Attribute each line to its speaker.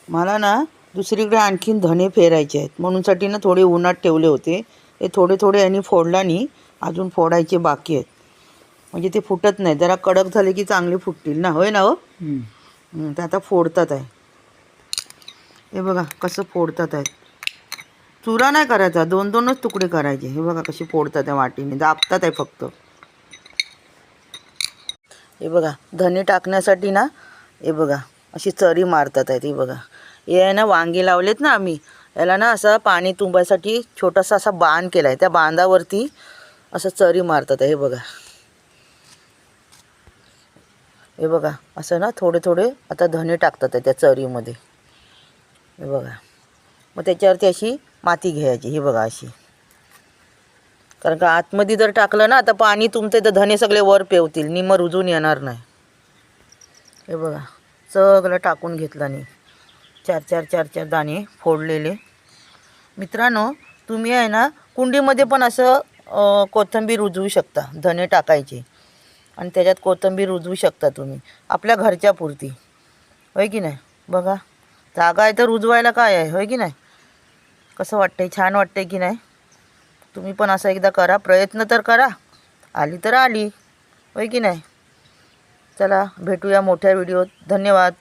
Speaker 1: मला ना दुसरीकडे आणखीन धणे फेरायचे आहेत, म्हणूनसाठी ना थोडे उन्हात ठेवले होते. ते थोडे थोडे यांनी फोडला नाही, अजून फोडायचे बाकी आहेत. म्हणजे ते फुटत नाही, जरा कडक झाले की चांगले फुटतील ना. होय ना हो. ते आता फोडतात आहे. हे बघा कसं फोडतात आहेत. चुरा नाही करायचा, 2-2च तुकडे करायचे. हे बघा कशी फोडतात आहे वाटीने, दाबतात आहे फक्त. हे बघा धने टाकण्यासाठी ना, हे बघा अशी चरी मारतात आहेत. हे बघा, हे आहे ना वांगे लावलेत ना आम्ही, याला ना असं पाणी तुंबायसाठी छोटासा असा बांध केला आहे. त्या बांधावरती असं चरी मारतात आहे. हे बघा, हे बघा असं ना थोडे थोडे आता धने टाकतात आहे त्या चरीमध्ये. हे बघा, मग त्याच्यावरती अशी माती घ्यायची. हे बघा अशी, कारण का आतमध्ये जर टाकलं ना आता पाणी तुमचे तर धने सगळे वर पेवतील, निम रुजून येणार नाही. हे बघा सगळं टाकून घेतलं नाही, 4-4 दाणे फोडलेले. मित्रांनो, तुम्ही आहे ना कुंडीमध्ये पण असं कोथिंबीर रुजवू शकता. धने टाकायचे आणि त्याच्यात कोथिंबीर रुजवू शकता तुम्ही आपल्या घरच्या पुरती. होय की नाही. बघा जागा आहे तर रुजवायला काय आहे. होय की नाही. कसं वाटतंय, छान वाटतंय की नाही. तुम्ही पण असं एकदा करा, प्रयत्न तर करा, आली तर आली. होय की नाही. चला भेटूया मोठ्या व्हिडिओत. धन्यवाद.